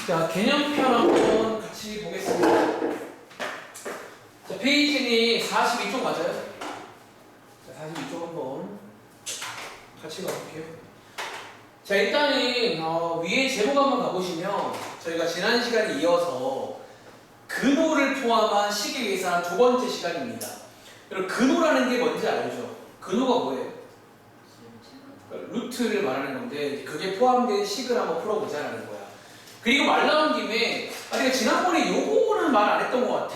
자, 개념편 한번 같이 보겠습니다. 자, 페이지는 42쪽 맞아요? 자, 42쪽 한번 같이 가볼게요. 자, 일단은 위에 제목 한번 가보시면 저희가 지난 시간에 이어서 근호를 포함한 식의 계산 두 번째 시간입니다. 여러분, 근호라는 게 뭔지 알죠? 근호가 뭐예요? 루트를 말하는 건데 그게 포함된 식을 한번 풀어보자라는 거야. 그리고 말 나온 김에 내가 지난번에 요거는 말 안 했던 것 같아.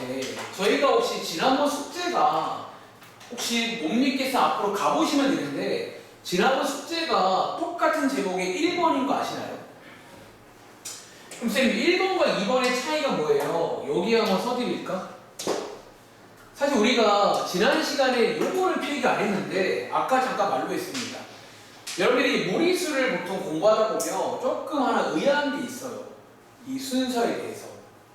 저희가 혹시 지난번 숙제가 혹시 못 믿겠어 앞으로 가보시면 되는데 지난번 숙제가 똑같은 제목의 1번인 거 아시나요? 그럼 쌤 1번과 2번의 차이가 뭐예요? 여기 한번 써드릴까? 사실 우리가 지난 시간에 요거를 필기 안 했는데 아까 잠깐 말로 했습니다. 여러분들이 무리수를 보통 공부하다 보면 조금 하나 의아한 게 있어요. 이 순서에 대해서.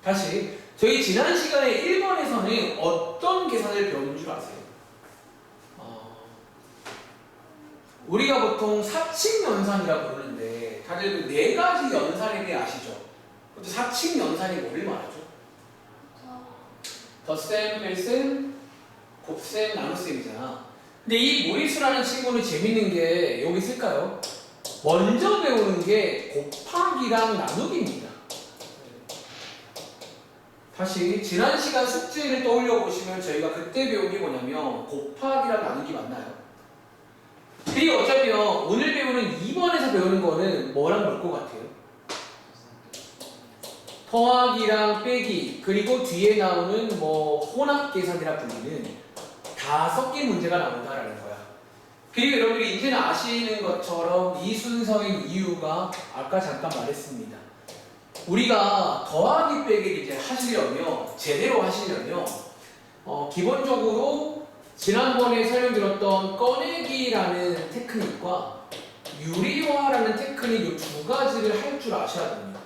다시 저희 지난 시간에 1번에서는 어떤 계산을 배운 줄 아세요? 우리가 보통 사칙 연산이라고 부르는데 다들 그 네 가지 연산에 대해 아시죠? 사칙 연산이 뭐를 말하죠? 덧셈, 뺄셈, 곱셈, 나눗셈이잖아. 근데 이 무리수라는 친구는 재밌는 게 여기 있을까요? 먼저 배우는 게 곱하기랑 나누기입니다. 다시 지난 시간 숙제를 떠올려 보시면 저희가 그때 배운 게 뭐냐면 곱하기랑 나누기 맞나요? 그리고 어차피 오늘 배우는 2번에서 배우는 거는 뭐랑 뭘 것 같아요? 더하기랑 빼기 그리고 뒤에 나오는 뭐 혼합 계산이라 불리는 다 섞인 문제가 나온다라는 거야. 그리고 여러분들이 이제는 아시는 것처럼 이 순서인 이유가 아까 잠깐 말했습니다. 우리가 더하기 빼기를 이제 하시려면 제대로 하시려면 기본적으로 지난번에 설명드렸던 꺼내기라는 테크닉과 유리화라는 테크닉 이 두 가지를 할 줄 아셔야 됩니다.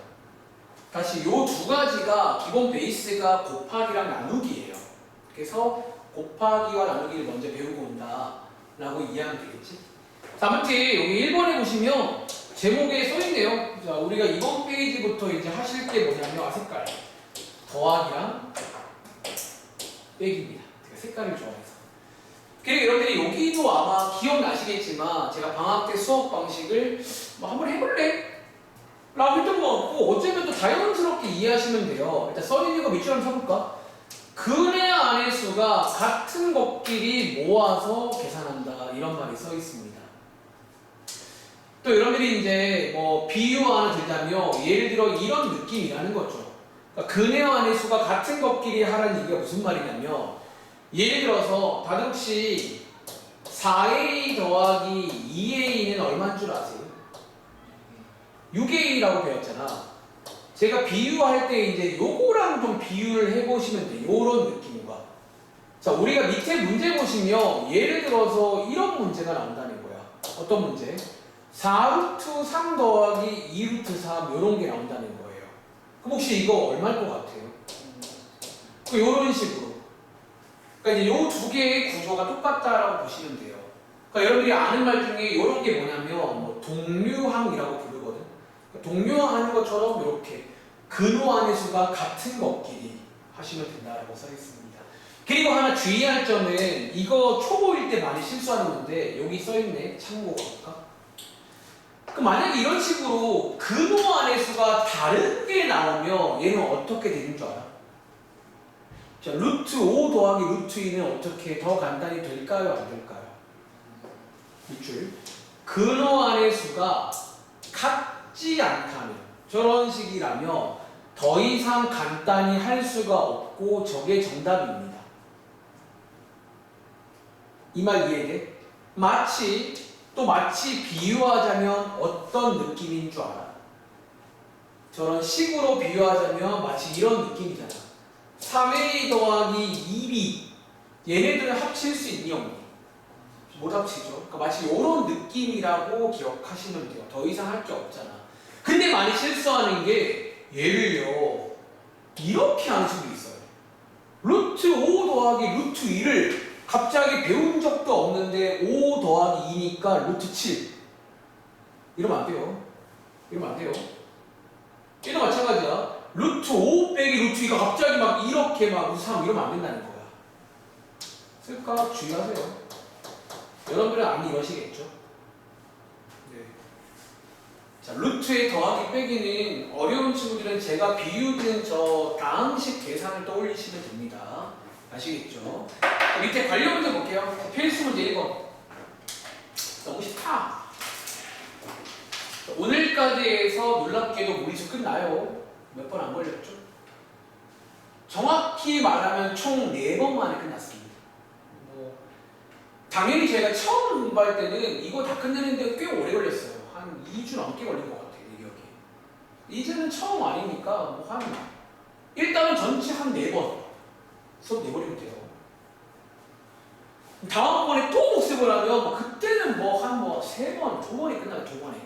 다시 이 두 가지가 기본 베이스가 곱하기랑 나누기예요. 그래서 곱하기와 나누기를 먼저 배우고 온다 라고 이해하면 되겠지? 자, 아무튼 여기 1번에 보시면 제목에 써있네요. 자, 우리가 이번 페이지부터 이제 하실 게 뭐냐면 색깔 더하기랑 빼기입니다. 제가 색깔을 좋아해서. 그리고 여러분들이 여기도 아마 기억나시겠지만 제가 방학 때 수업 방식을 뭐 한번 해볼래? 라고 했던 거 같고 어쩌면 또 자연스럽게 이해하시면 돼요. 일단 써있는 거 밑줄 한번 쳐볼까? 근의 안의 수가 같은 것끼리 모아서 계산한다 이런 말이 써 있습니다. 또 여러분들이 이제 뭐 비유 하나 들자면 예를 들어 이런 느낌이라는 거죠. 그러니까 근의 안의 수가 같은 것끼리 하라는 얘기가 무슨 말이냐면 예를 들어서 다들 혹시 4a 더하기 2a는 얼마인 줄 아세요? 6a라고 배웠잖아. 제가 비유할 때 이제 요거랑 좀 비유를 해보시면 돼요. 요런 느낌과. 자, 우리가 밑에 문제 보시면 예를 들어서 이런 문제가 나온다는 거야. 어떤 문제? 4루트 3 더하기 2루트 3 요런 게 나온다는 거예요. 그럼 혹시 이거 얼마일 것 같아요? 요런 식으로. 그러니까 이제 요 두 개의 구조가 똑같다라고 보시면 돼요. 그러니까 여러분들이 아는 말 중에 이런 게 뭐냐면 뭐 동류항이라고 부르거든. 그러니까 동류항하는 것처럼 이렇게 근호안의 수가 같은 것끼리 하시면 된다라고 써 있습니다. 그리고 하나 주의할 점은 이거 초보일 때 많이 실수하는 건데 여기 써 있네. 참고 볼까? 그럼 만약에 이런 식으로 근호안의 수가 다른 게 나오면 얘는 어떻게 되는 줄 알아? 자, 루트 5 더하기 루트 2는 어떻게 더 간단히 될까요? 안 될까요? 밑줄. 근호안의 수가 같지 않다면 저런 식이라면 더 이상 간단히 할 수가 없고 저게 정답입니다. 이 말 이해돼? 마치 비유하자면 어떤 느낌인 줄 알아? 저런 식으로 비유하자면 마치 이런 느낌이잖아. 3a 더하기 2b 얘네들을 합칠 수 있니 없니? 못 합치죠. 그러니까 마치 이런 느낌이라고 기억하시면 돼요. 더 이상 할 게 없잖아. 근데 많이 실수하는 게 예를요 이렇게 하는 식으로 있어요. 루트 5 더하기 루트 2를 갑자기 배운 적도 없는데 5 더하기 2니까 루트 7 이러면 안 돼요. 이러면 안 돼요. 얘도 마찬가지야. 루트 5 빼기 루트 2가 갑자기 막 이렇게 막 루트 3 이러면 안 된다는 거야. 쓸까? 주의하세요. 여러분들은 안 이러시겠죠? 네. 자, 루트의 더하기 빼기는 어려운 친구들은 제가 비유된 저 다음식 계산을 떠올리시면 됩니다. 아시겠죠? 밑에 관련 문제 볼게요. 필수 문제 1번. 너무 쉽다. 오늘까지 해서 놀랍게도 무리수 끝나요. 몇 번 안 걸렸죠? 정확히 말하면 총 4번 만에 끝났습니다. 뭐 당연히 제가 처음 공부할 때는 이거 다 끝내는데 꽤 오래 걸렸어요. 한 2주 넘게 걸린 것 같아요. 이 기억에. 이제는 처음 아니니까 뭐 일단은 전체 한 4번 수업 내버리면 돼요. 다음번에 또 복습을 하면 뭐 그때는 한 3번, 2번에 끝나요. 2번에.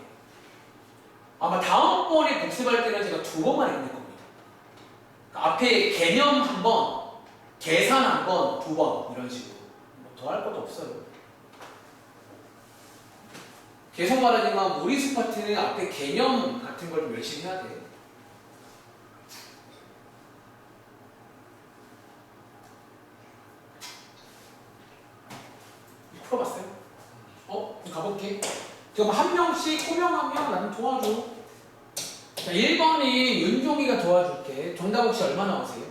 아마 다음번에 복습할 때는 제가 2번 만에 끝낼 겁니다. 그러니까 앞에 개념 1번, 계산 1번, 2번 이런 식으로. 뭐 더 할 것도 없어요. 계속 말하지만 무리수 파트는 앞에 개념 같은 걸 좀 열심히 해야 돼요. 풀어봤어요? 가볼게. 그럼 한 명씩 호명 한 명 나는 도와줘. 자, 1번이 윤종이가 도와줄게. 정답 혹시 얼마 나오세요?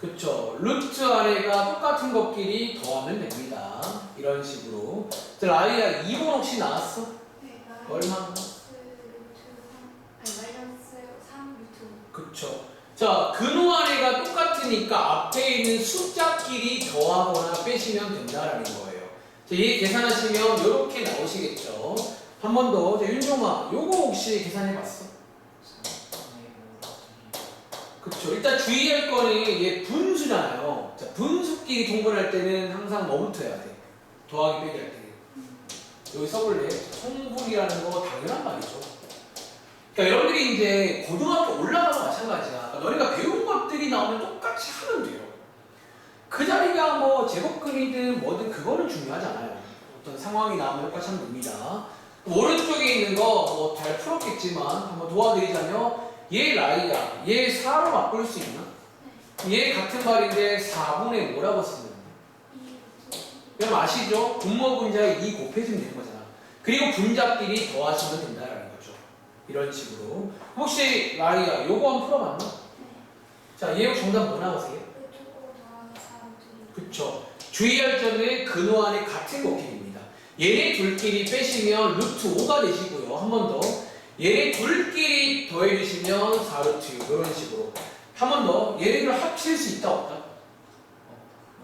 그쵸. 루트 아래가 똑같은 것끼리 더하면 됩니다. 이런 식으로. 자, 라이야 2번 혹시 나왔어? 네, 얼마? 마이너스 3 루트. 그쵸. 자, 근호 아래가 똑같으니까 앞에 있는 숫자끼리 더하거나 빼시면 된다라는 거예요. 자, 얘 계산하시면 이렇게 나오시겠죠. 한 번 더. 자, 윤종아, 요거 혹시 계산해봤어? 그쵸. 일단 주의할 거는 얘 분수잖아요. 자, 분수끼리 통분할 때는 항상 뭐부터 해야 돼? 더하기 빼기 할 때. 여기 써볼래? 통분이라는 거 당연한 말이죠. 그러니까 여러분들이 이제 고등학교 올라가도 마찬가지야. 그러니까 너네가 배운 것들이 나오면 똑같이 하면 돼요. 그 자리가 뭐 제곱근이든 뭐든 그거는 중요하지 않아요. 어떤 상황이 나오면 똑같이 하면 됩니다. 오른쪽에 있는 거 뭐 잘 풀었겠지만 한번 도와드리자면 얘 라이야. 얘 4로 바꿀 수 있나? 얘 같은 말인데 4분의 뭐라고 쓰는 그럼 아시죠? 분모 분자에 2 곱해주면 되는 거잖아. 그리고 분자끼리 더하시면 된다라는 거죠. 이런 식으로. 혹시 라이야 요거 한번 풀어봤나? 자, 얘 정답 뭐 나오세요? 그쵸. 주의할 점은 근호 안에 같은 곱셈입니다. 얘네 둘끼리 빼시면 루트 5가 되시고요. 한 번 더. 얘네 둘끼리 더해주시면 4루트 6 이런 식으로. 한 번 더. 얘네들 합칠 수 있다 없다?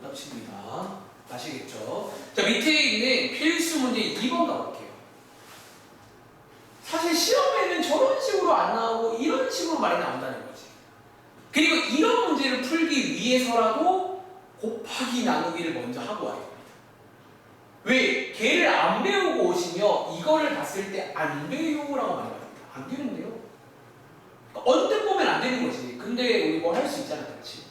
못 합칩니다. 아시겠죠? 자, 밑에 있는 필수 문제 2번 가볼게요. 사실 시험에는 저런 식으로 안 나오고 이런 식으로 많이 나온다는 거지. 그리고 이런 문제를 풀기 위해서라도 곱하기 나누기를 먼저 하고 와야 됩니다. 왜? 걔를 안 배우고 오시면 이거를 봤을 때 안 돼요라고 많이 말합니다. 안 되는데요? 그러니까 언뜻 보면 안 되는 거지. 근데 우리 뭐 할 수 있잖아, 그렇지?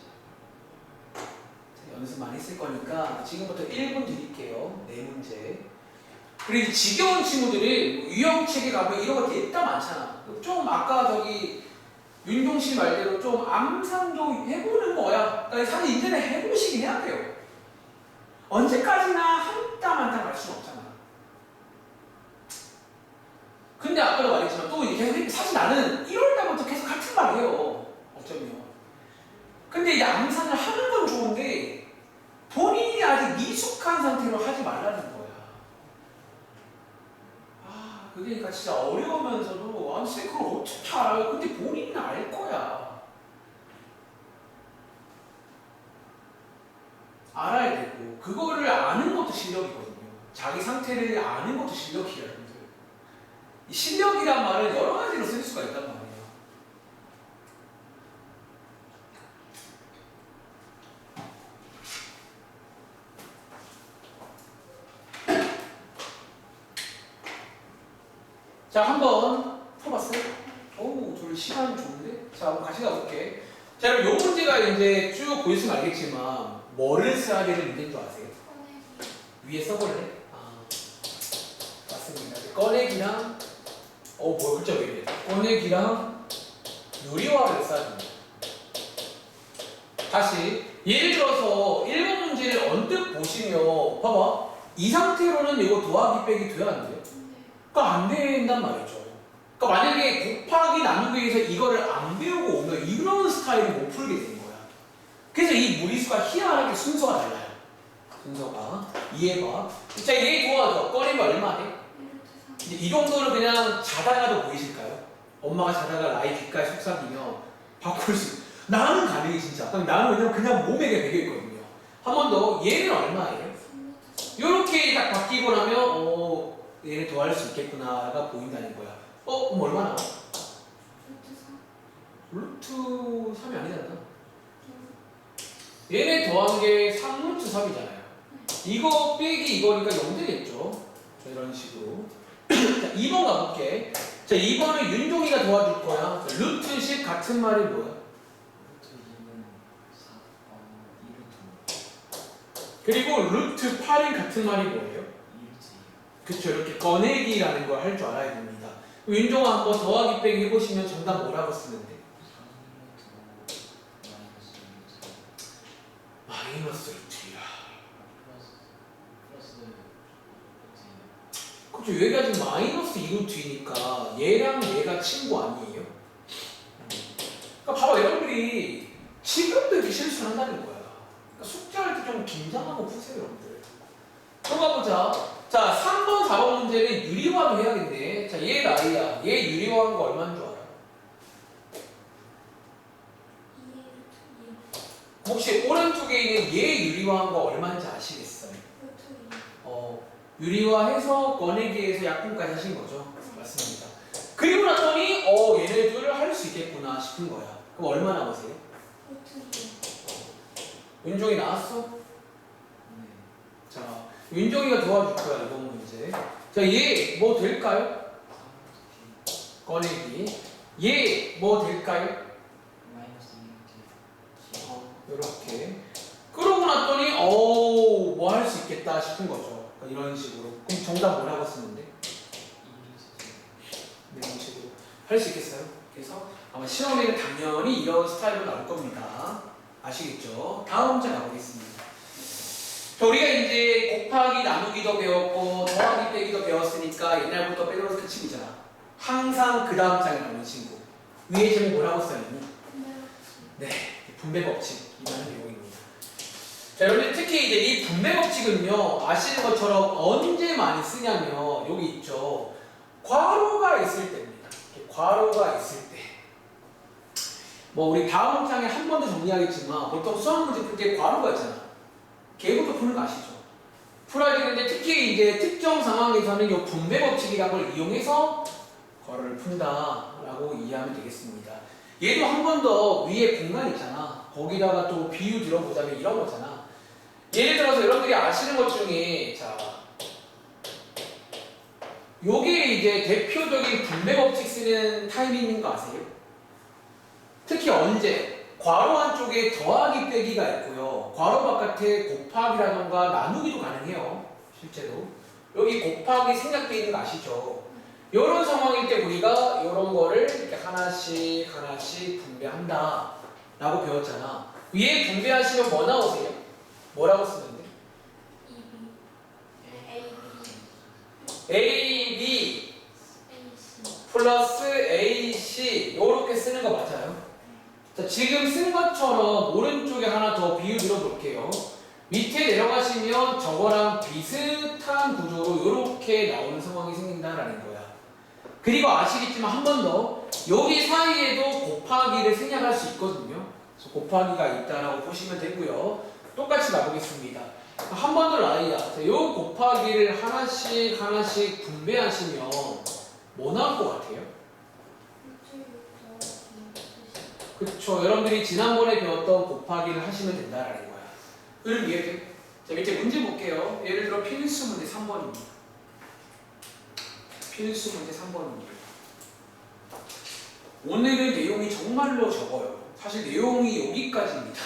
연습 많이 쓸 거니까 지금부터 1분 드릴게요. 4문제. 그리고 지겨운 친구들은 유형책에 가면 이런 거 됐다 많잖아. 좀 아까 저기 윤종 씨 말대로 좀 암산도 해보는 거야. 그러니까 사실 이제는 해보시긴 해야 돼요. 언제까지나 한 땀 한 땀 갈 수는 없잖아. 근데 아까도 말했지만 또 이렇게 사실 나는 1월 달부터 계속 같은 말 해요. 어쩌면. 근데 이제 암산을 하는 건 좋은데 본인이 아직 미숙한 상태로 하지 말라는 거야. 그러니까 진짜 어려우면서도 쌤 그걸 어떻게 알아요? 근데 본인은 알 거야. 알아야 되고 그거를 아는 것도 실력이거든요. 자기 상태를 아는 것도 실력이에요. 여러분들. 이 실력이란 말은 여러 가지로 쓸 수가 있단 말이에요. 자, 한번 풀어봤어요? 오, 둘 시간 좋은데? 자, 한번 같이 가볼게. 자, 그럼 요 문제가 이제 쭉 보시면 알겠지만 뭐를 써야 되는 문제인 줄 아세요? 위에 써볼래? 맞습니다. 꺼내기랑 뭐야, 글자 왜 이래? 꺼내기랑 유리화 바로 써야 됩니다. 다시 예를 들어서 1번 문제를 언뜻 보시면 봐봐. 이 상태로는 이거 더하기 빼기 돼야 안 돼요? 그러니까 안 된단 말이죠. 그러니까 만약에 곱하기 나누기에서 이거를 안 배우고 오면 이런 스타일을 못 풀게 되는 거야. 그래서 이 무리수가 희한하게 순서가 달라요. 순서가. 이해가. 자, 얘 도와줘. 꺼내면 얼마 돼? 1루트 3. 이제 이 정도는 그냥 자다가도 보이실까요? 엄마가 자다가 아이 귓가에 속삭이면 바꿀 수 있어요. 나는 가능해 진짜. 나는 왜냐면 그냥 몸에 배겨있거든요. 한 번 더. 얘는 얼마예요? 3루트 3. 이렇게 딱 바뀌고 나면 얘를 더할 수 있겠구나가 보인다는 거야. 그럼 얼마 나와? 루트 3. 루트 3이 아니잖아. 얘네 더한 게 3루트 3이잖아요. 이거 빼기 이거니까 0 되겠죠. 자, 이런 식으로. 자, 2번 가볼게. 자, 2번은 윤종이가 도와줄 거야. 자, 루트 10 같은 말이 뭐야? 루트 2는 2루트 그리고 루트 8이 같은 말이 뭐예요? 2루트 그쵸, 이렇게 꺼내기라는 걸 할 줄 알아야 됩니다. 윤종아 한번 더하기 빼기 해보시면 정답 뭐라고 쓰는데? 2 마이너스 루트 마이너스 루트야. 플러스 루트 그쵸, 얘가 지금 마이너스 2루트이니까 얘랑 얘가 친구 아니에요? 그러니까 봐봐, 여러분들이 지금도 이렇게 실수를 한다는 거야. 그러니까 숙제할 때 좀 긴장하고 푸세요, 여러분들. 또 가보자. 자, 3번, 4번 문제는 유리화도 해야겠네. 자, 얘 나이야. 얘 유리화한 거 얼마인 줄 알아? 2루트 2. 혹시 오른쪽에 있는 얘 유리화한 거 얼마인지 아시겠어요? 루트 2. 유리화해서 꺼내기에서 약분까지 하신 거죠? 맞습니다. 그리고 났더니 얘네들 할 수 있겠구나 싶은 거야. 그럼 얼마 나오세요? 루트 2. 윤종이 나왔어? 자, 윤종이가 도와줄 거야 이번 문제. 자, 얘 뭐 될까요? 꺼내기. 얘 뭐 될까요? 마이너스 2루트 이렇게. 그러고 났더니 뭐 할 수 있겠다 싶은 거죠. 그러니까 이런 식으로. 그럼 정답 뭐라고 쓰는데? 2루트 이런 식으로 할 수 있겠어요? 그래서 아마 시험에는 당연히 이런 스타일로 나올 겁니다. 아시겠죠? 다음 문제 가보겠습니다. 자, 우리가 이제 곱하기 나누기도 배웠고 더하기 빼기도 배웠으니까 옛날부터 빼놓은 그 친구잖아. 항상 그 다음 장에 나오는 친구. 위에 제목 뭐라고 써있니? 네, 분배 법칙이라는 내용입니다. 자, 여러분들 특히 이제 이 분배 법칙은요, 아시는 것처럼 언제 많이 쓰냐면 여기 있죠. 괄호가 있을 때입니다. 이렇게 괄호가 있을 때. 뭐 우리 다음 장에 한 번 더 정리하겠지만 보통 수학 문제 풀 때 괄호가 있잖아. 계획부터 푸는 거 아시죠? 풀어야 되는데 특히 이제 특정 상황에서는 이 분배 법칙이라는 걸 이용해서 괄호를 푼다라고 이해하면 되겠습니다. 얘도 한 번 더 위에 공간 있잖아. 거기다가 또 비유 들어보자면 이런 거잖아. 예를 들어서 여러분들이 아시는 것 중에 자, 요게 이제 대표적인 분배 법칙 쓰는 타입인 거 아세요? 특히 언제? 괄호 안쪽에 더하기 빼기가 있고요. 괄호 바깥에 곱하기라던가 나누기도 가능해요. 실제로. 여기 곱하기 생략되어 있는 거 아시죠? 이런 상황일 때 우리가 이런 거를 이렇게 하나씩 하나씩 분배한다 라고 배웠잖아. 위에 분배하시면 뭐 나오세요? 뭐라고 쓰는데? 2B. A, B AC. 플러스 AC 이렇게 쓰는 거 맞아요? 자, 지금 쓴 것처럼 오른쪽에 하나 더 비유 들어볼게요. 밑에 내려가시면 저거랑 비슷한 구조로 이렇게 나오는 상황이 생긴다라는 거야. 그리고 아시겠지만 한 번 더 여기 사이에도 곱하기를 생략할 수 있거든요. 그래서 곱하기가 있다라고 보시면 되고요. 똑같이 가보겠습니다. 한 번 더 라이야. 이 곱하기를 하나씩 하나씩 분배하시면 뭐 나올 것 같아요? 그쵸. 여러분들이 지난번에 배웠던 곱하기를 하시면 된다라는 거야. 그럼 이해돼? 자, 밑에 문제 볼게요. 예를 들어 필수 문제 3번입니다. 필수 문제 3번입니다. 오늘은 내용이 정말로 적어요. 사실 내용이 여기까지입니다.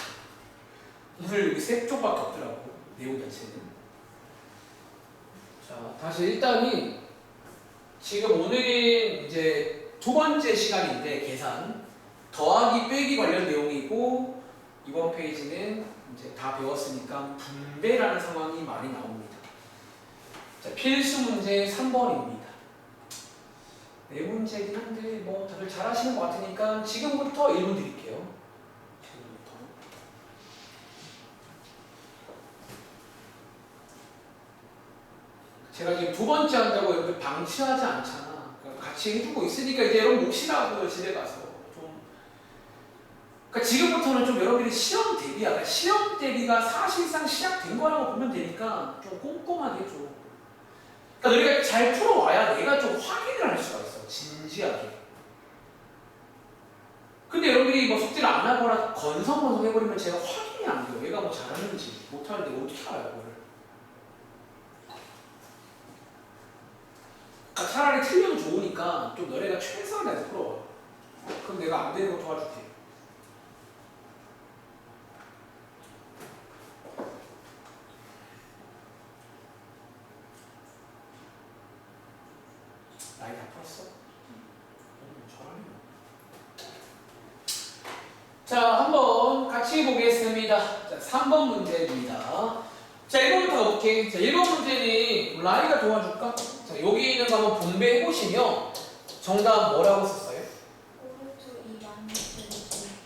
오늘 여기 3쪽밖에 없더라고. 내용 자체는. 자, 다시 일단은 지금 오늘은 이제 두 번째 시간인데 계산. 더하기 빼기 관련 내용이고 이번 페이지는 이제 다 배웠으니까 분배라는 상황이 많이 나옵니다. 자, 필수 문제 3번입니다. 네 문제긴 한데 뭐 다들 잘 하시는 것 같으니까 지금부터 1분 드릴게요. 지금부터. 제가 지금 두 번째 한다고 이렇게 방치하지 않잖아. 그러니까 같이 해주고 있으니까 이제 여러분 몫이라고요. 집에 가서 좀. 그러니까 지금부터는 좀 여러분들이 시험 대비야. 그러니까 시험 대비가 사실상 시작된 거라고 보면 되니까 좀 꼼꼼하게 좀. 그러니까 너희가 잘 풀어와야 내가 좀 확인을 할 수가 있어. 진지하게. 근데 여러분들이 뭐 숙제를 안 하거나 건성건성 해버리면 제가 확인이 안 돼요. 얘가 뭐 잘하는지 못하는데 어떻게 알아요, 그걸? 그러니까 차라리 틀리면 좋으니까 좀 너네가 최선을 다해서 풀어와. 그럼 내가 안 되는 거 도와줄게. 나이 다 풀었어? 잘하네. 자, 한번 같이 보겠습니다. 자, 3번 문제입니다. 자, 1번부터 가볼게. 자, 1번 문제는 라이가 도와줄까? 자, 여기 있는 거 한번 분배해보시면 정답 뭐라고 썼어요? 오른쪽 2 마이너스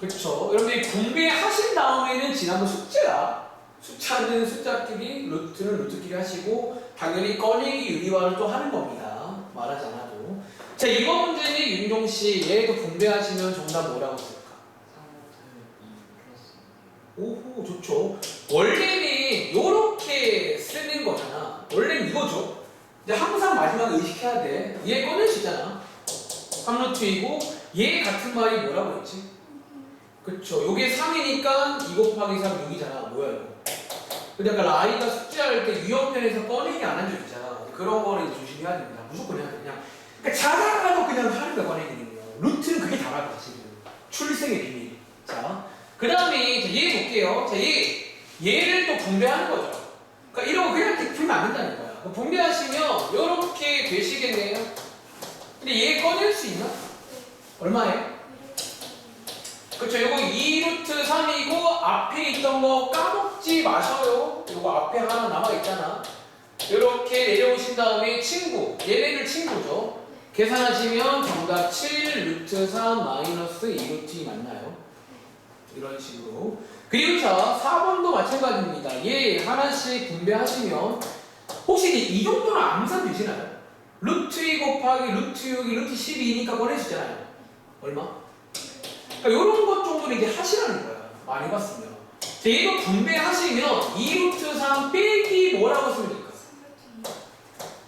2. 그쵸. 여러분들이 분배하신 다음에는 지난번 숙제라. 찾는 숫자끼리, 루트는 루트끼리 하시고 당연히 꺼내기 유리화를 또 하는 겁니다. 말하지 않아도. 자, 이번 문제는 윤종씨 얘도 분배하시면 정답 뭐라고 쓸까? 3부터 2 플러스 오호, 좋죠. 원래는 요렇게 쓰는 거잖아. 원래는 이거죠. 근데 항상 마지막에 의식해야 돼. 얘 꺼낼 수 있잖아. 3루트이고 얘 같은 말이 뭐라고 했지? 그쵸. 요게 3이니까 2 곱하기 3 6이잖아. 뭐야 이거. 근데 아까 라이가 숙제할 때 유형편에서 꺼내기 안 한 적 있잖아. 그런 거는 이제 조심해야 됩니다. 무조건 해야 돼. 그냥. 그러니까 자다가도 그냥 하는 거야, 꺼내기는요. 루트는 그게 다라고 사실은. 출생의 비밀. 자, 그 다음에 얘 볼게요. 자, 얘를 또 분배하는 거죠. 그러니까 이런 거 그냥 이렇게 풀면 안 된다는 거야. 분배하시면 이렇게 되시겠네요. 근데 얘 꺼낼 수 있나? 얼마예요? 그쵸, 요거 2루트 3이고 앞에 있던 거 까먹지 마셔요. 요거 앞에 하나 남아있잖아. 이렇게 내려오신 다음에 친구, 얘네들 친구죠. 계산하시면 정답 7루트 3 마이너스 2루트 2 맞나요? 이런 식으로. 그리고 자, 4번도 마찬가지입니다. 얘 하나씩 분배하시면 혹시 이 정도는 암산 되시나요? 루트 2 곱하기 루트 6이 루트 12니까 꺼낼 수 있잖아요. 얼마? 그러니까 이런 것 정도는 이제 하시라는 거야. 많이 봤으면. 자, 얘도 분배하시면 2루트 3 빼기 뭐라고 쓰면 될까?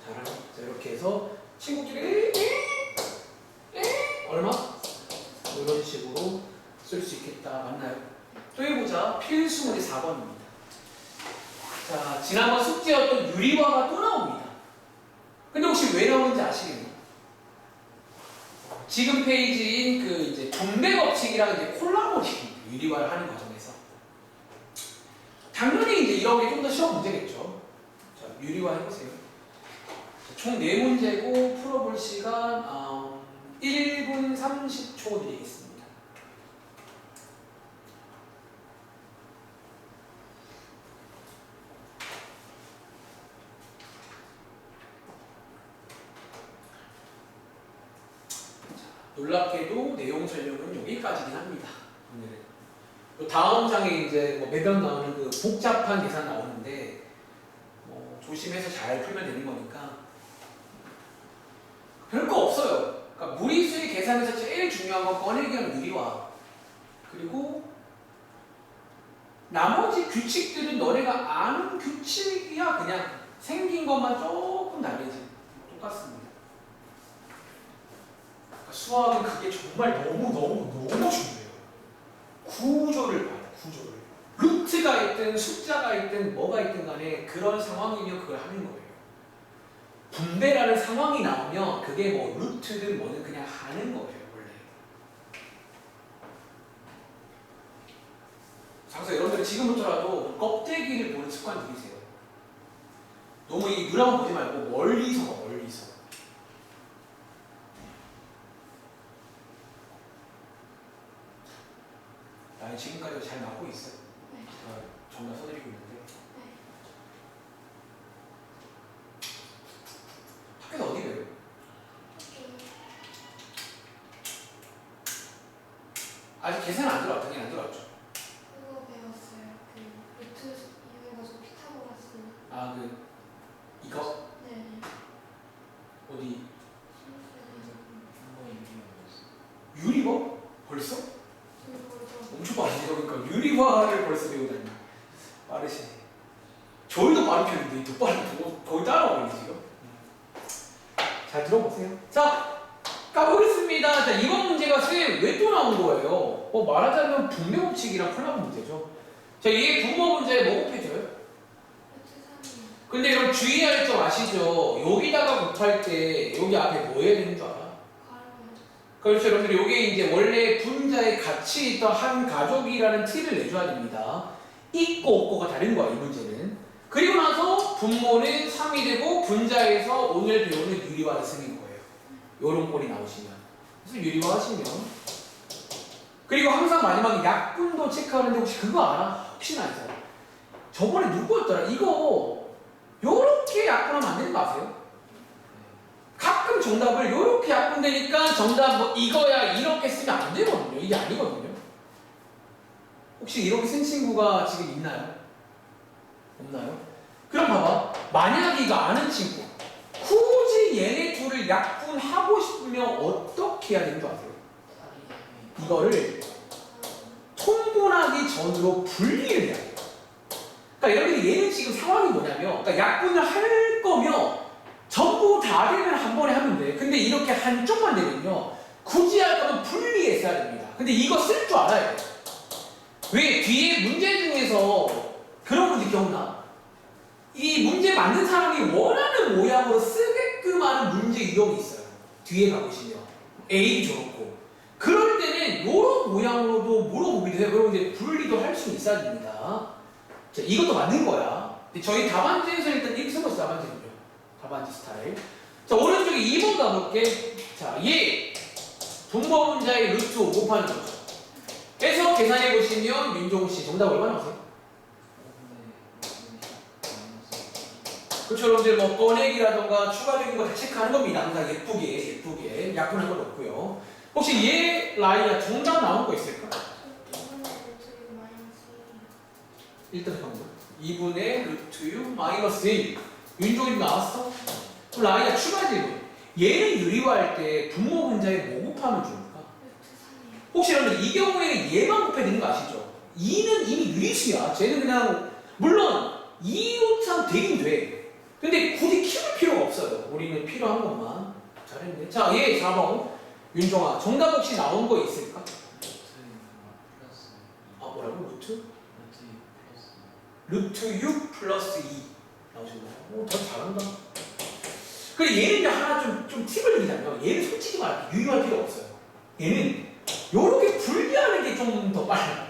잘하네. 자, 이렇게 해서 친구끼리 얼마? 이런 식으로 쓸 수 있겠다. 맞나요? 또 해보자. 필수 문제 4번입니다. 자, 지난번 숙제였던 유리화가 또 나옵니다. 근데 혹시 왜 나오는지 아시겠나요? 지금 페이지인 그 이제 분배 법칙이랑 이제 콜라보레이션 유리화를 하는 과정에서 당연히 이제 이런 게 좀 더 시험 문제겠죠. 자, 유리화 해보세요. 총 4문제고 풀어볼 시간 1분 30초 드리겠습니다. 놀랍게도 내용 설명은 여기까지긴 합니다. 오늘은. 다음 장에 이제 뭐 매번 나오는 그 복잡한 계산 나오는데 뭐 조심해서 잘 풀면 되는 거니까 별거 없어요. 그러니까 무리수의 계산에서 제일 중요한 건 꺼내기 하는 유리화. 그리고 나머지 규칙들은 너네가 아는 규칙이야. 그냥 생긴 것만 조금 다르지. 똑같습니다. 수학은 그게 정말 너무 중요해요. 구조를 봐요, 구조를. 루트가 있든 숫자가 있든 뭐가 있든 간에 그런 상황이면 그걸 하는 거예요. 분배라는 상황이 나오면 그게 뭐 루트든 뭐든 그냥 하는 거예요, 원래. 그래서 여러분들 지금부터라도 껍데기를 보는 습관 들이세요. 너무 이 눈하고 보지 말고 멀리서 봐, 멀리서. 지금까지 잘 나오고 있어요. 네. 제가 정답 써드리고 있는데. 학교에서 어디 배워요? 아직 계산 안 들어왔다. 당연히 안 들어왔죠. 그거 배웠어요. 그 루트 이용해가지고 피타고라스. 아, 이거 네. 어디 한번 유리화였어. 유리화? 벌써? 그리고 엄청 빠르지. 그러니까 유리화를 벌써 배우다니. 빠르시네. 저희도 빠른 편인데 더 빠르게 거의 따라오고 있지 지금. 잘 들어보세요. 자, 까보겠습니다. 자, 이번 문제가 왜 또 나온 거예요? 말하자면 분모 법칙이랑 콜라보 문제죠. 자, 이게 분모 문제 뭐 곱해줘요? 루트 3이요. 근데 여러분 주의할 점 아시죠? 여기다가 곱할 때 여기 앞에 뭐 해야 되는 줄 알아? 가로요. 그렇죠. 여러분들 이게 이제 원래 분자에 같이 있던 한 가족이라는 티를 내줘야 됩니다. 있고 없고가 다른 거야, 이 문제는. 그리고 나서 분모는 3이 되고 분자에서 오늘 배우는 유리화를 쓰는 거예요. 요런 꼴이 나오시면. 그래서 유리화 하시면. 그리고 항상 마지막에 약분도 체크하는데 혹시 그거 알아? 혹시나 알죠? 저번에 누구였더라? 이거 요렇게 약분하면 안 되는 거 아세요? 가끔 정답을 요렇게 약분되니까 정답 뭐 이거야 이렇게 쓰면 안 되거든요. 이게 아니거든요. 혹시 이렇게 쓴 친구가 지금 있나요? 없나요? 그럼 봐봐. 만약 이거 아는 친구 굳이 얘네 둘을 약분하고 싶으면 어떻게 해야 되는 줄 아세요? 이거를 통분하기 전으로 분리를 해야 돼요. 그러니까 여러분들이 얘는 지금 상황이 뭐냐면 그러니까 약분을 할 거면 전부 다 되면 한 번에 하면 돼. 근데 이렇게 한쪽만 되면요 굳이 할 거면 분리해서 해야 됩니다. 근데 이거 쓸 줄 알아야 돼. 왜? 뒤에 문제 중에서 그런 문제 기억나? 이 문제 만든 사람이 원하는 모양으로 쓰게끔 하는 문제 유형이 있어요. 뒤에 가보시면 A 저렇고 그럴 때는 이런 모양으로도 물어보기도 해요. 그리고 이제 분리도 할 수 있어야 됩니다. 자, 이것도 맞는 거야. 근데 저희 답안지에서 일단 이렇게 써봤어요. 답안지는요. 답안지 스타일. 자, 오른쪽에 2번 가볼게. 자, 얘 분모 분자의 루트 5 곱하는 거죠. 해서 계산해 보시면 민종우 씨 정답 얼마 나오세요? 그렇죠. 여러분들 뭐 꺼내기라던가 추가적인 거 다 체크하는 겁니다. 항상 예쁘게 약분한 건 없고요. 혹시 얘 라인이나 정답 나온 거 있을까? 2분의 루트 6 마이너스 1이요. 1단 정도. 2분의 루트 6 마이너스 1. 윤종이 나왔어? 그럼 라인이나 추가 질문. 얘를 유리화할 때 분모 분자에 뭐 곱하면 좋을까? 루트 3이요. 혹시 여러분들 이 경우에는 얘만 곱해야 되는 거 아시죠? 2는 이미 유리수야. 쟤는 그냥 물론 2호참 되긴 돼. 근데 굳이 키울 필요가 없어요. 우리는 필요한 것만. 잘했네. 자, 얘 4번. 윤종아, 정답 혹시 나온 거 있을까? 아, 뭐라고? 루트 6 플러스 2 나오셨나요? 오, 더 잘한다. 근데 얘는 하나 좀 팁을 드리자면 얘는 솔직히 말해 유의할 필요 없어요. 얘는 요렇게 분리하는 게 좀 더 빨라요.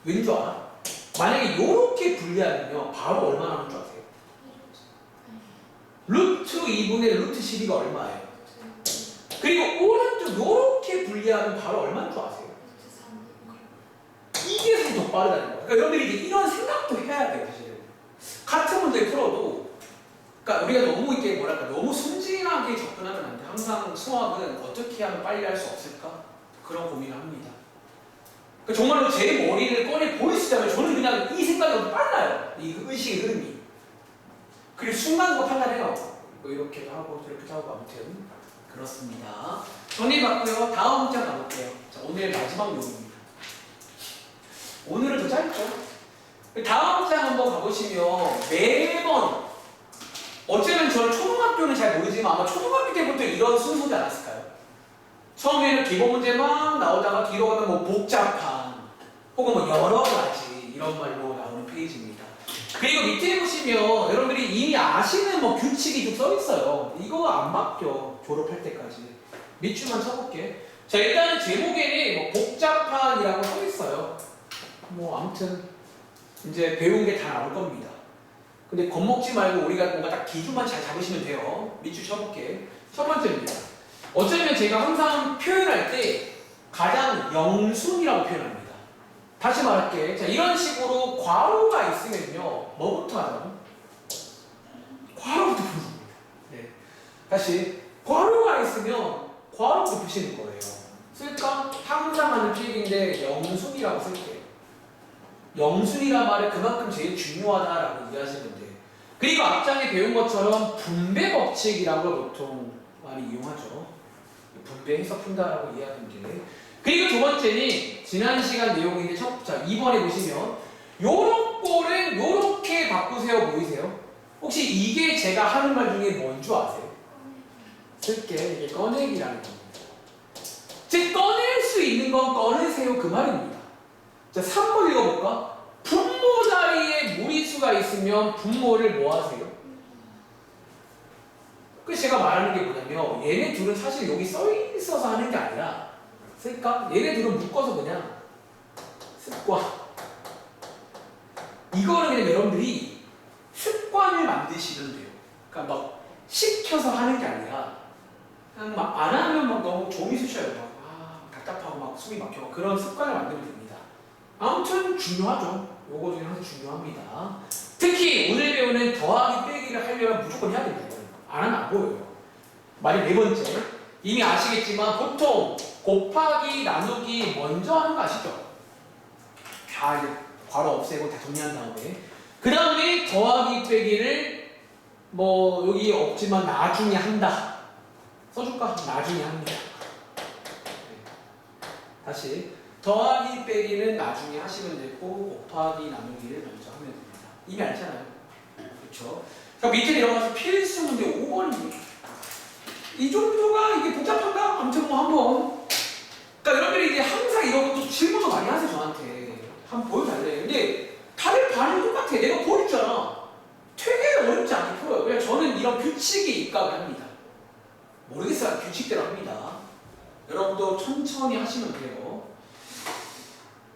왠 줄 알아? 만약에 요렇게 분리하면요 바로 얼마 나오는 줄 아세요? 루트 2분의 루트 12가 얼마예요? 그리고 오른쪽 요렇게 분리하면 바로 얼마인 줄 아세요? 루트 3. 이게 사실 더 빠르다는 거예요. 그러니까 여러분들이 이제 이런 생각도 해야 돼요, 사실은. 같은 문제 풀어도, 그러니까 우리가 너무 이렇게 뭐랄까, 너무 순진하게 접근하면 안 돼. 항상 수학은 어떻게 하면 빨리 할 수 없을까? 그런 고민을 합니다. 그러니까 정말로 제 머리를 꺼내 보이시자면 저는 그냥 이 생각이 빨라요. 이 의식의 흐름이. 그리고 순간적으로 판단해요. 뭐 이렇게도 하고 저렇게도 하고 아무튼 그렇습니다. 정리해봤고요. 다음 문장 가볼게요. 자, 오늘 마지막 요입니다. 오늘은 더 짧죠? 다음 문장 한번 가보시면 매번 어쩌면 저는 초등학교는 잘 모르지만 아마 초등학교 때부터 이런 순서지 않았을까요? 처음에는 기본 문제 막 나오다가 뒤로 가면 뭐 복잡한 혹은 뭐 여러 가지 이런 말로 나오는 페이지입니다. 그리고 밑에 보시면 여러분들이 이미 아시는 뭐 규칙이 좀 써 있어요. 이거 안 바뀌어 졸업할 때까지. 밑줄만 쳐볼게. 자, 일단은 제목에는 뭐 복잡한이라고 써 있어요. 뭐 아무튼 이제 배운 게 다 나올 겁니다. 근데 겁먹지 말고 우리가 뭔가 딱 기준만 잘 잡으시면 돼요. 밑줄 쳐볼게. 첫 번째입니다. 어쩌면 제가 항상 표현할 때 가장 영순이라고 표현합니다. 다시 말할게. 자, 이런 식으로 괄호가 있으면요. 뭐부터 하자고? 괄호부터 푸는 겁니다. 네. 다시 괄호가 있으면 괄호부터 푸시는 거예요. 쓸까? 항상 하는 필기인데 영순이라고 쓸게요. 영순이란 말이 그만큼 제일 중요하다라고 이해하시면 돼요. 그리고 앞장에 배운 것처럼 분배 법칙이라는 걸 보통 많이 이용하죠. 분배해서 푼다라고 이해하면 돼요. 그리고 두 번째는 지난 시간 내용인데 자 2번에 보시면 요런 꼴은 요렇게 바꾸세요. 보이세요? 혹시 이게 제가 하는 말 중에 뭔 줄 아세요? 쓸게. 이게 꺼내기라는 겁니다. 즉 꺼낼 수 있는 건 꺼내세요 그 말입니다. 자 3번 읽어볼까? 분모 자리에 무리수가 있으면 분모를 뭐 하세요? 그 제가 말하는 게 뭐냐면 얘네 둘은 사실 여기 써 있어서 하는 게 아니라 쓸까? 얘네 둘은 묶어서 그냥 습관. 이거는 그냥 여러분들이 습관을 만드시면 돼요. 그러니까 막 시켜서 하는 게 아니라 그냥 막 안 하면 막 너무 종이 쑤셔요. 막 답답하고 막 숨이 막혀. 그런 습관을 만들면 됩니다. 아무튼 중요하죠. 요거 중에 항상 중요합니다. 특히 오늘 배우는 더하기 빼기를 하려면 무조건 해야 됩니다. 안 하면 안 보여요. 말이 네 번째. 이미 아시겠지만 보통 곱하기 나누기 먼저 하는 거 아시죠? 다 이제 괄호 없애고 다 정리한 다음에 그 다음에 더하기 빼기를 뭐 여기 없지만 나중에 한다. 써줄까? 나중에 합니다. 다시 더하기 빼기는 나중에 하시면 되고 곱하기 나누기를 먼저 하면 됩니다. 이미 알잖아요. 그렇죠? 자 밑에 내려가서 필수 문제 5번입니다. 이 정도가 이게 복잡한가? 아무튼 뭐 한번. 그러니까 여러분들이 이제 항상 이런 것도 질문을 많이 하세요 저한테. 한번 보여달래요. 근데 다들 반응이 똑같아. 내가 보여줬잖아. 되게 어렵지 않게 풀어요. 그냥 저는 이런 규칙에 입각을 합니다. 모르겠어요. 규칙대로 합니다. 여러분도 천천히 하시면 돼요.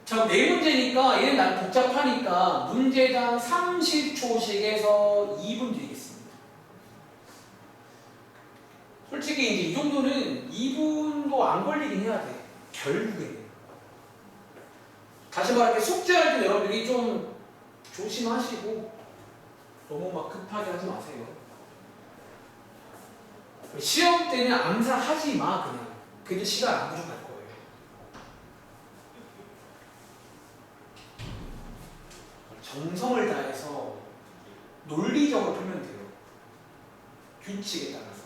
자, 네 문제니까 얘는 난 복잡하니까 문제당 30초씩에서 2분 드리겠습니다. 솔직히 이제 이 정도는 2분도 안 걸리긴 해야 돼. 결국에는. 다시 말할게 숙제할 때 여러분들이 좀 조심하시고 너무 막 급하게 하지 마세요. 시험 때는 암산하지 마 그냥. 그게 시간 안 부족할 거예요. 정성을 다해서 논리적으로 풀면 돼요. 규칙에 따라서.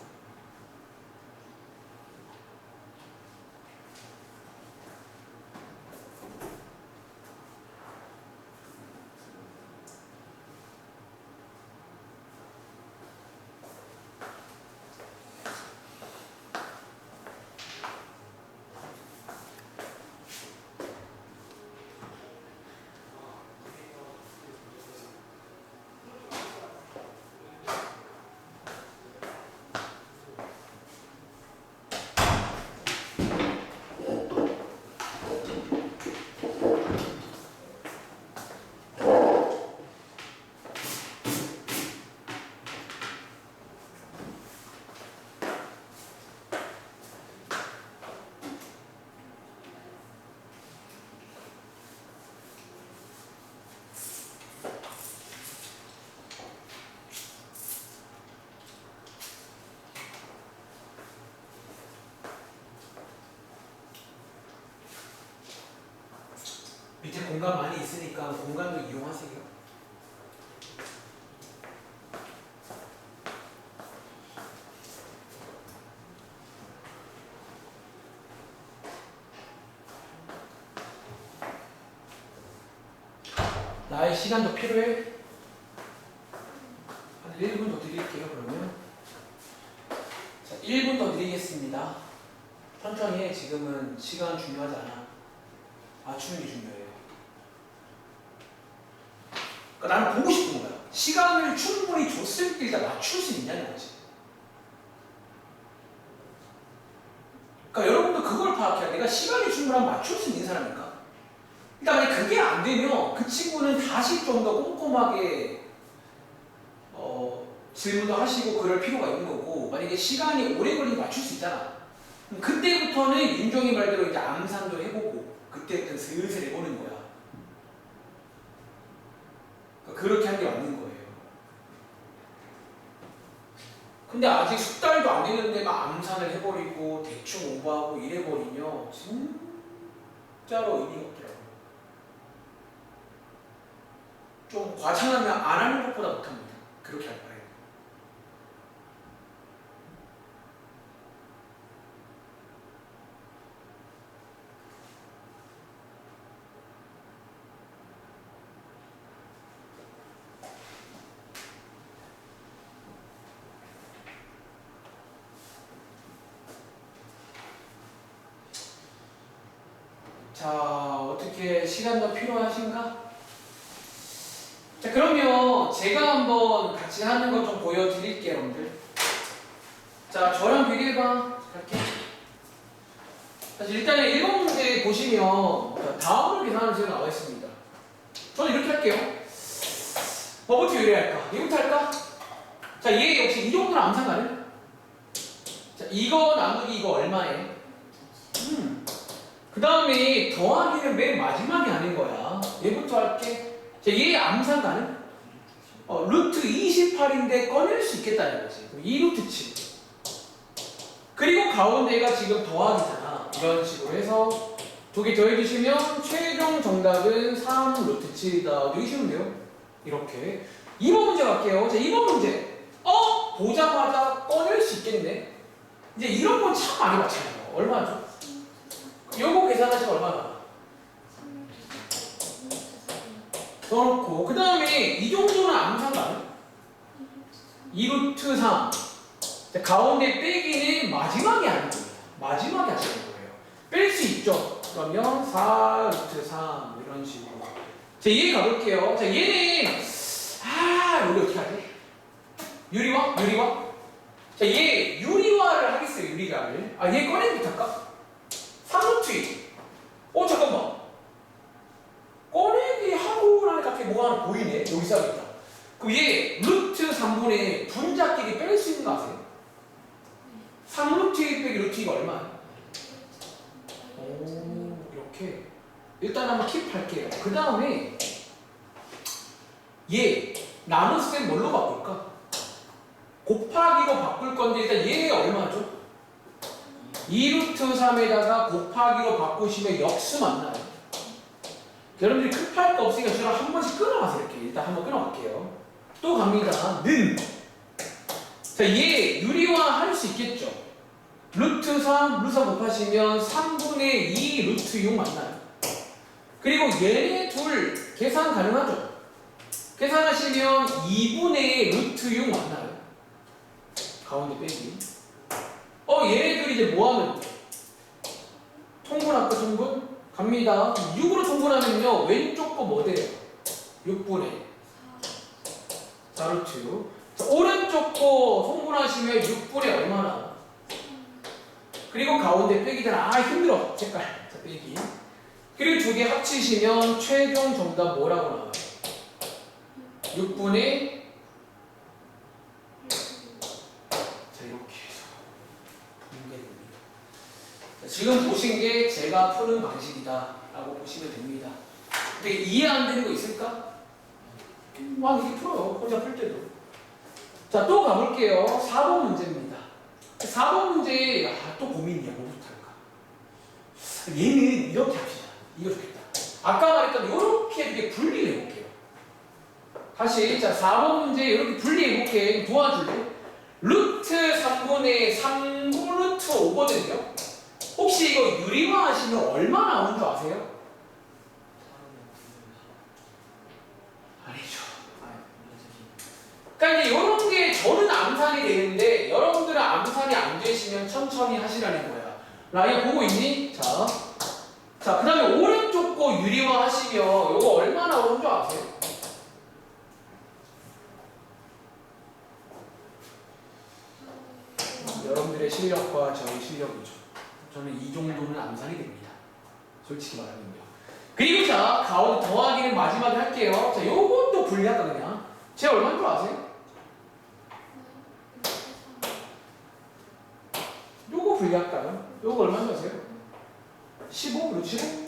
밑에 공간 많이 있으니까 공간도 이용하세요. 나의 시간도 필요해? 한 1분 더 드릴게요 그러면. 자 1분 더 드리겠습니다. 천천히 해. 지금은 시간 중요하지 않아. 맞추는 게 중요해요. 그러니까 나는 보고 싶은 거야. 시간을 충분히 줬을 때 일단 맞출 수 있냐는 거지. 그러니까 여러분도 그걸 파악해야 돼. 내가 시간이 충분하면 맞출 수 있는 사람인가? 일단 만약 그게 안 되면 그 친구는 다시 좀 더 꼼꼼하게 질문도 하시고 그럴 필요가 있는 거고, 만약에 시간이 오래 걸리면 맞출 수 있잖아. 그럼 그때부터는 윤종이 말대로 이제 암산도 해보고 그때부터 슬슬 해보는 거야. 근데 아직 숙달도 안 됐는데 막 암산을 해버리고 대충 오버하고 이래버리면 진짜로 의미가 없더라고요. 좀 과장하면 안 하는 것보다 못합니다. 그렇게 할 바에는. 자, 어떻게 시간 더 필요하신가? 자, 그러면 제가 한번 같이 하는 것 좀 보여드릴게요, 여러분들. 자, 저랑 비교해봐. 갈게. 일단 1번 문제 보시면 다음으로 계산하는 식으로 나와 있습니다. 저는 이렇게 할게요. 뭐부터 유리할까? 이거부터 할까? 자, 얘 역시 이 정도는 암산 가능? 자, 이거 나누기 이거 얼마에? 그 다음에 더하기는 맨 마지막에 하는 거야. 얘부터 할게. 자, 얘 암산 가능? 루트 28인데 꺼낼 수 있겠다는 거지. 그럼 2루트 7. 그리고 가운데가 지금 더하기잖아. 이런 식으로 해서 두 개 더해주시면 최종 정답은 3루트 7이다. 되게 쉬운데요? 이렇게. 2번 문제 갈게요. 자, 2번 문제. 보자마자 꺼낼 수 있겠네. 이제 이런 건 참 많이 맞잖아요. 얼마죠? 요거 계산하시면 얼마나? 넣어놓고 그 다음에 이 정도는 암산 가능? 2루트 3. 자, 가운데 빼기는 마지막에 하는 겁니다. 마지막에 하시는 거예요. 뺄 수 있죠? 그러면 4루트 3 이런 식으로. 자, 얘 가볼게요. 자, 얘는 여기 어떻게 하지? 유리화? 유리화? 자, 얘 유리화를 하겠어요. 유리화를. 얘 꺼내기 할까? 3루트 2. 잠깐만. 꺼내기 하고 나니 갑자기 뭐가 하나 보이네. 여기 써야겠다. 그럼 얘 루트 3분의 분자끼리 뺄 수 있는 거 아세요? 3루트 1 빼기 루트 2가 얼마야? 이렇게. 일단 한번 킵할게요. 그 다음에 얘 나눗셈 뭘로 바꿀까? 곱하기로 바꿀 건데 일단 얘 얼마죠? 2루트 3에다가 곱하기로 바꾸시면 역수 맞나요? 여러분들이 급할 거 없으니까 저랑 한 번씩 끊어가세요. 이렇게 일단 한번 끊어갈게요. 또 갑니다. 는. 자, 얘 유리화 할 수 있겠죠? 루트 3, 루트 3 곱하시면 3분의 2 루트 6 맞나요? 그리고 얘네 둘 계산 가능하죠? 계산하시면 2분의 루트 6 맞나요? 가운데 빼기. 얘네들이 이제 뭐 하면 돼? 통분할까, 통분? 갑니다. 6으로 통분하면요, 왼쪽 거 뭐 돼요? 6분의 4루트 6. 자, 오른쪽 거 통분하시면 6분의 얼마나? 그리고 가운데 빼기잖아. 힘들어. 색깔. 자, 빼기. 그리고 두 개 합치시면 최종 정답 뭐라고 나와요? 6분의 지금 보신 게 제가 푸는 방식이다 라고 보시면 됩니다. 근데 이해 안 되는 거 있을까? 이렇게 풀어요. 혼자 풀 때도. 자, 또 가볼게요. 4번 문제입니다. 4번 문제 또 고민이야. 뭐부터 할까? 얘는 이렇게 합시다. 이거 좋겠다. 아까 말했던 이렇게 이렇게 분리를 해볼게요. 다시 자 4번 문제 이렇게 분리해볼게. 도와줄래? 루트 3분의 3분 루트 5거든요. 혹시 이거 유리화 하시면 얼마 나오는 줄 아세요? 아니죠. 그러니까 이제 이런 게 저는 암산이 되는데 여러분들은 암산이 안 되시면 천천히 하시라는 거야. 라이어 보고 있니? 자, 그 다음에 오른쪽 거 유리화 하시면 이거 얼마 나오는 줄 아세요? 여러분들의 실력과 저의 실력이죠. 저는 이 정도는 암산이 됩니다. 솔직히 말하면요. 그리고 자, 가운데 더하기는 마지막에 할게요. 자, 요것도 분리할까 그냥. 제 얼마인 줄 아세요? 요거 분리할까요? 요거 얼마인 줄 아세요? 15? 그리고 15?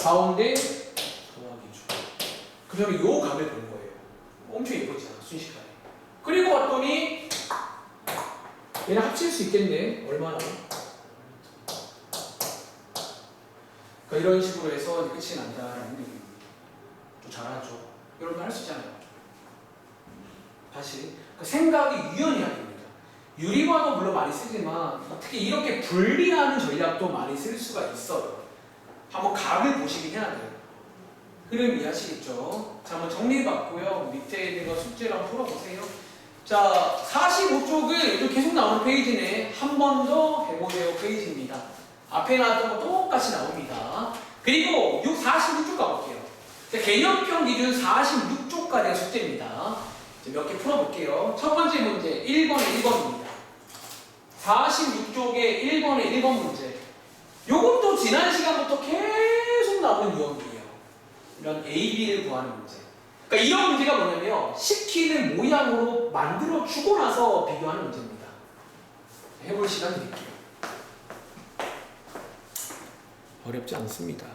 가운데 더하기 주. 그 다음에 요 값을 본 거예요. 엄청 예쁘잖아, 순식간에. 그리고 봤더니 얘랑 합칠 수 있겠네. 얼마나? 그러니까 이런 식으로 해서 끝이 난다라는 얘기입니다. 좀 잘하죠. 여러분 할 수 있잖아요. 다시 그러니까 생각이 유연해야 됩니다. 유리화도 물론 많이 쓰지만 특히 이렇게 분리하는 전략도 많이 쓸 수가 있어요. 한번 각을 보시긴 해야 돼요. 흐름 이해하시겠죠? 자, 한번 정리해봤고요. 밑에 있는 거 숙제로 한번 풀어보세요. 자, 45쪽은 요즘 계속 나오는 페이지네. 한 번 더 해보세요 페이지입니다. 앞에 나왔던 거 똑같이 나옵니다. 그리고 46쪽 가볼게요. 자, 개념형 기준 46쪽까지가 숙제입니다. 몇 개 풀어볼게요. 첫 번째 문제 1번에 1번입니다. 46쪽에 1번에 1번 문제. 요것도 지난 시간부터 계속 나오는 유형이에요. 이런 A, B를 구하는 문제. 그러니까 이런 문제가 뭐냐면 시키는 모양으로 만들어 주고 나서 비교하는 문제입니다. 해볼 시간 드릴게요. 어렵지 않습니다.